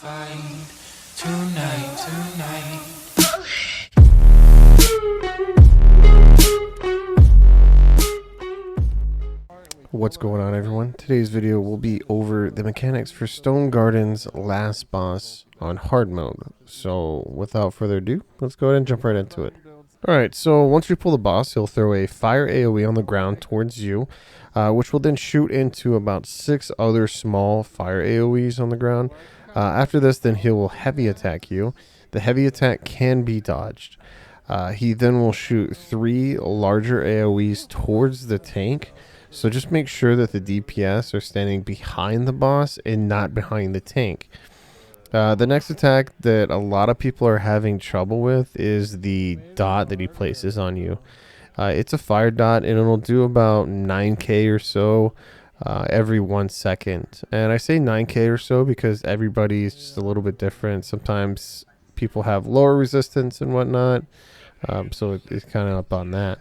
fight tonight. What's going on, everyone? Today's video will be over the mechanics for Stone Garden's last boss on hard mode. So without further ado, let's go ahead and jump right into it. Alright, so once you pull the boss, he'll throw a fire AoE on the ground towards you, which will then shoot into about 6 other small fire AoEs on the ground. After this, then he will heavy attack you. The heavy attack can be dodged. He then will shoot 3 larger AoEs towards the tank. So just make sure that the DPS are standing behind the boss and not behind the tank. The next attack that a lot of people are having trouble with is the dot that he places on you. It's a fire dot and it'll do about 9k or so every 1 second. And I say 9k or so because everybody's just a little bit different. Sometimes people have lower resistance and whatnot. So it's kind of up on that.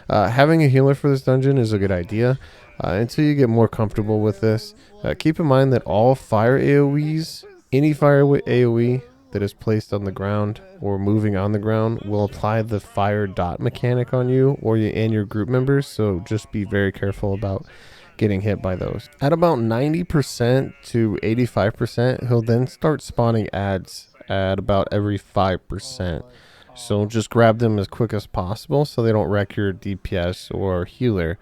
Having a healer for this dungeon is a good idea until you get more comfortable with this. Keep in mind that all fire AoEs, any fire AoE that is placed on the ground or moving on the ground will apply the fire dot mechanic on you or and your group members. So just be very careful about getting hit by those. At about 90% to 85%, he'll then start spawning ads at about every 5%. So just grab them as quick as possible so they don't wreck your DPS or healer.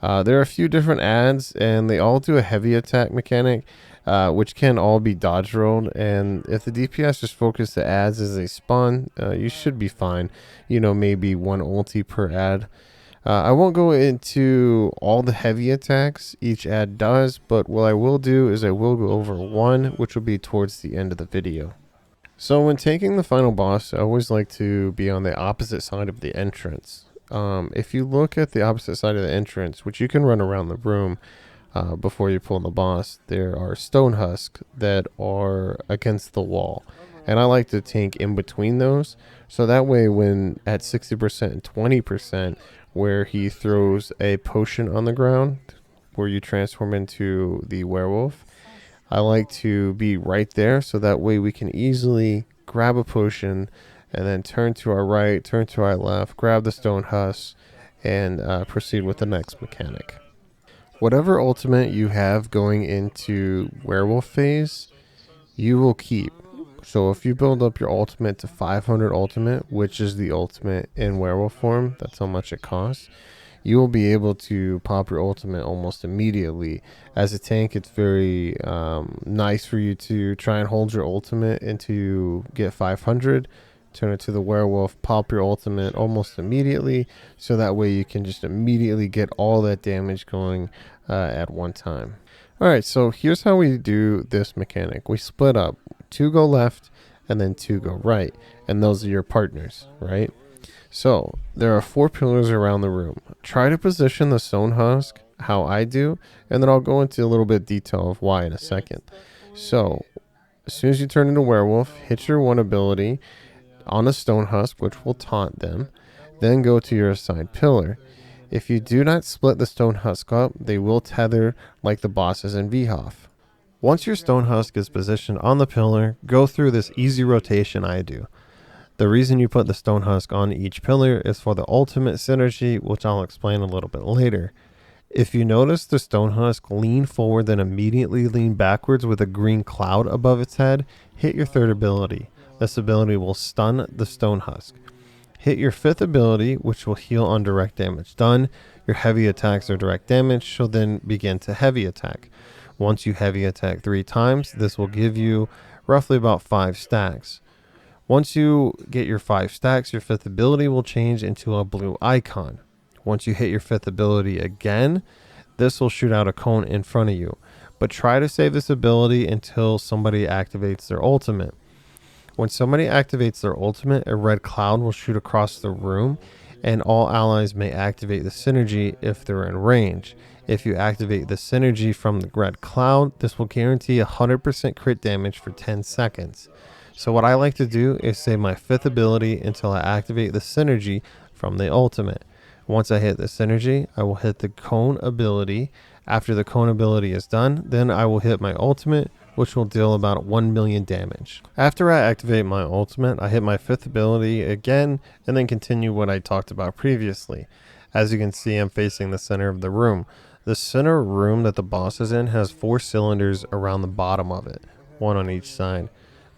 There are a few different ads and they all do a heavy attack mechanic, which can all be dodge rolled. And if the DPS just focus the ads as they spawn, you should be fine. You know, maybe 1 ulti per ad. I won't go into all the heavy attacks each ad does, but what I will do is I will go over one, which will be towards the end of the video. So when taking the final boss, I always like to be on the opposite side of the entrance. If you look at the opposite side of the entrance, which you can run around the room before you pull the boss, there are stone husks that are against the wall. And I like to tank in between those. So that way when at 60% and 20%, where he throws a potion on the ground, where you transform into the werewolf, I like to be right there so that way we can easily grab a potion and then turn to our right, turn to our left, grab the stone husk, and proceed with the next mechanic. Whatever ultimate you have going into werewolf phase, you will keep. So if you build up your ultimate to 500 ultimate, which is the ultimate in werewolf form, that's how much it costs, you will be able to pop your ultimate almost immediately. As a tank, it's very nice for you to try and hold your ultimate until you get 500, turn it to the werewolf, pop your ultimate almost immediately, so that way you can just immediately get all that damage going at one time. Alright, so here's how we do this mechanic. We split up. 2 go left and then 2 go right, and those are your partners, right? So there are 4 pillars around the room. Try to position the stone husk how I do, and then I'll go into a little bit detail of why in a second. So as soon as you turn into werewolf, hit your 1 ability on a stone husk, which will taunt them, then go to your assigned pillar. If you do not split the stone husk up, they will tether like the bosses in VHOF. Once your stone husk is positioned on the pillar, go through this easy rotation I do. The reason you put the stone husk on each pillar is for the ultimate synergy, which I'll explain a little bit later. If you notice the stone husk lean forward then immediately lean backwards with a green cloud above its head, hit your 3rd ability. This ability will stun the stone husk. Hit your 5th ability, which will heal on direct damage done. Your heavy attacks are direct damage, so then begin to heavy attack. Once you heavy attack 3 times, this will give you roughly about 5 stacks. Once you get your 5 stacks, your 5th ability will change into a blue icon. Once you hit your 5th ability again, this will shoot out a cone in front of you. But try to save this ability until somebody activates their ultimate. When somebody activates their ultimate, a red cloud will shoot across the room, and all allies may activate the synergy if they're in range. If you activate the synergy from the red cloud, this will guarantee 100% crit damage for 10 seconds. So what I like to do is save my 5th ability until I activate the synergy from the ultimate. Once I hit the synergy, I will hit the cone ability. After the cone ability is done, then I will hit my ultimate, which will deal about 1 million damage. After I activate my ultimate, I hit my 5th ability again and then continue what I talked about previously. As you can see, I'm facing the center of the room. The center room that the boss is in has 4 cylinders around the bottom of it, one on each side,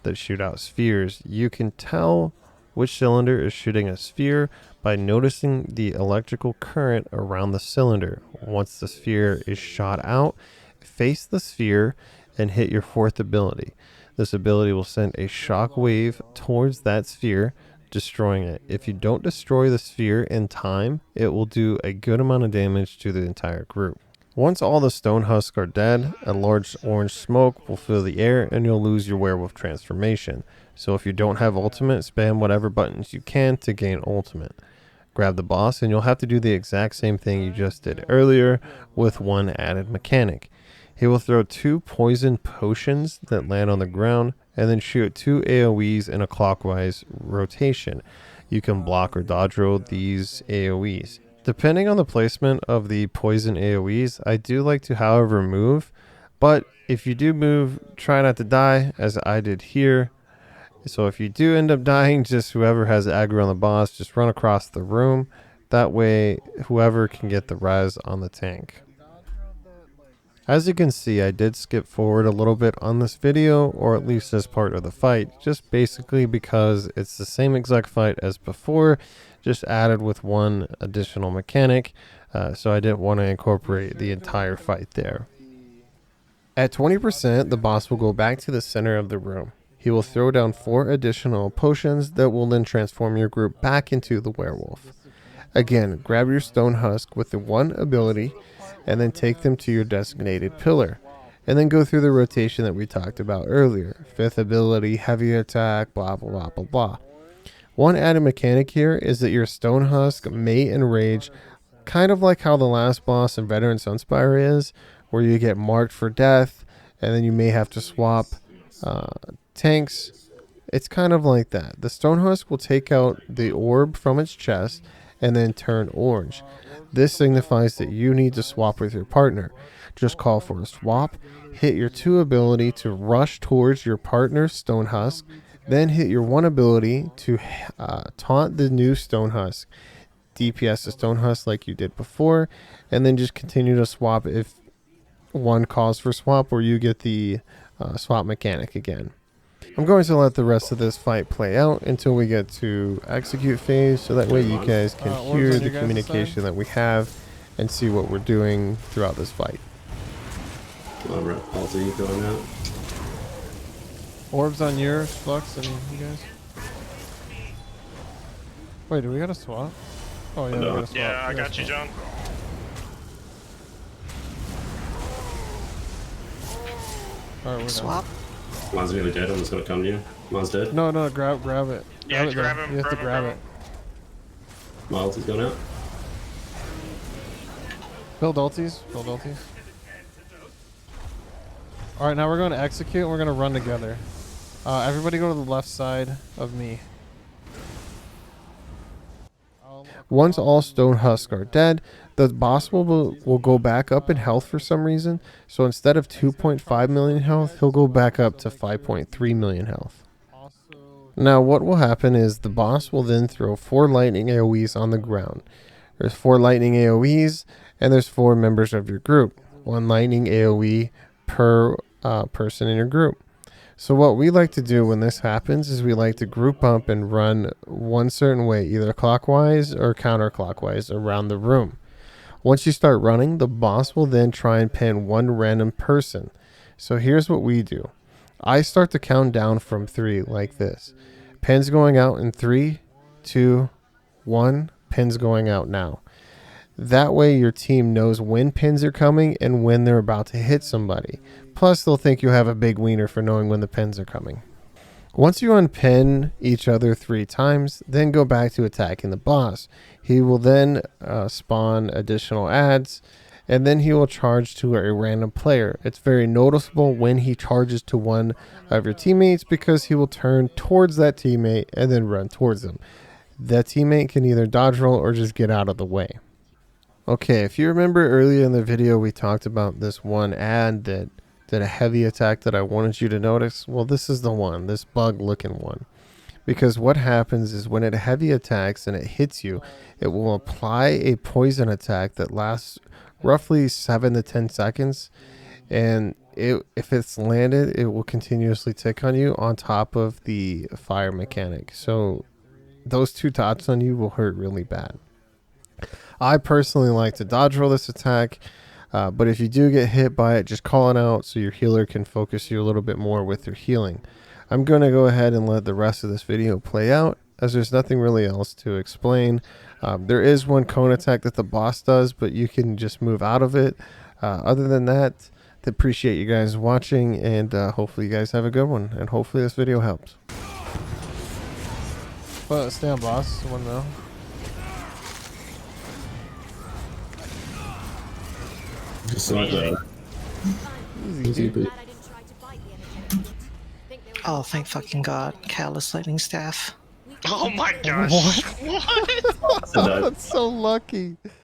that shoot out spheres. You can tell which cylinder is shooting a sphere by noticing the electrical current around the cylinder. Once the sphere is shot out, face the sphere and hit your 4th ability. This ability will send a shock wave towards that sphere, destroying it. If you don't destroy the sphere in time, it will do a good amount of damage to the entire group. Once all the stone husks are dead, a large orange smoke will fill the air and you'll lose your werewolf transformation. So if you don't have ultimate, spam whatever buttons you can to gain ultimate. Grab the boss and you'll have to do the exact same thing you just did earlier with one added mechanic. He will throw 2 poison potions that land on the ground and then shoot 2 AoEs in a clockwise rotation. You can block or dodge roll these AoEs. Depending on the placement of the poison AoEs, I do like to however move, but if you do move, try not to die as I did here. So if you do end up dying, just whoever has aggro on the boss, just run across the room. That way, whoever can get the res on the tank. As you can see, I did skip forward a little bit on this video, or at least as part of the fight, just basically because it's the same exact fight as before, just added with one additional mechanic, so I didn't want to incorporate the entire fight there. At 20%, the boss will go back to the center of the room. He will throw down 4 additional potions that will then transform your group back into the werewolf. Again, grab your stone husk with the 1 ability and then take them to your designated pillar. And then go through the rotation that we talked about earlier. 5th ability, heavy attack, blah, blah, blah, blah, blah. One added mechanic here is that your stone husk may enrage, kind of like how the last boss in Veteran Sunspire is, where you get marked for death and then you may have to swap tanks. It's kind of like that. The stone husk will take out the orb from its chest and then turn orange. This signifies that you need to swap with your partner. Just call for a swap, hit your 2 ability to rush towards your partner's stone husk, then hit your 1 ability to taunt the new stone husk. DPS the stone husk like you did before, and then just continue to swap if one calls for swap or you get the swap mechanic again. I'm going to let the rest of this fight play out until we get to execute phase, so that way you guys can hear the communication that we have and see what we're doing throughout this fight. Ulti going out. Orbs on yours, Flux, and you guys. Wait, do we gotta swap? Oh yeah, we gotta swap. Yeah, I got you, John. Alright, we're Swap. Mine's nearly dead. I'm just gonna come to you. Mine's dead. No, grab it. Yeah, Grab it grab there. him, You have to grab it. My ulti's gone out. Build ultis. Alright, now we're going to execute and we're going to run together. Everybody go to the left side of me. Once all stone husks are dead, the boss will go back up in health for some reason. So instead of 2.5 million health, he'll go back up to 5.3 million health. Now what will happen is the boss will then throw 4 lightning AoEs on the ground. There's 4 lightning AoEs and there's 4 members of your group. 1 lightning AoE per person in your group. So what we like to do when this happens is we like to group up and run one certain way, either clockwise or counterclockwise around the room. Once you start running, the boss will then try and pin 1 random person. So here's what we do. I start to count down from 3 like this. Pins going out in 3, 2, 1. Pins going out now. That way your team knows when pins are coming and when they're about to hit somebody. Plus they'll think you have a big wiener for knowing when the pins are coming. Once you unpin each other 3 times, then go back to attacking the boss. He will then spawn additional adds, and then he will charge to a random player. It's very noticeable when he charges to one of your teammates because he will turn towards that teammate and then run towards them. That teammate can either dodge roll or just get out of the way. Okay, if you remember earlier in the video we talked about this one ad that did a heavy attack that I wanted you to notice. Well, this is the one, this bug looking one. Because what happens is when it heavy attacks and it hits you, it will apply a poison attack that lasts roughly 7 to 10 seconds. And if it's landed, it will continuously tick on you on top of the fire mechanic. So those 2 dots on you will hurt really bad. I personally like to dodge roll this attack. But if you do get hit by it, just call it out so your healer can focus you a little bit more with your healing. I'm going to go ahead and let the rest of this video play out, as there's nothing really else to explain. There is one cone attack that the boss does, but you can just move out of it. Other than that, I appreciate you guys watching, and hopefully you guys have a good one, and hopefully this video helps. But stay on boss. One though. Just like that. Easy. Oh, thank fucking God. Callous lightning staff. Oh my gosh. What? That's so lucky.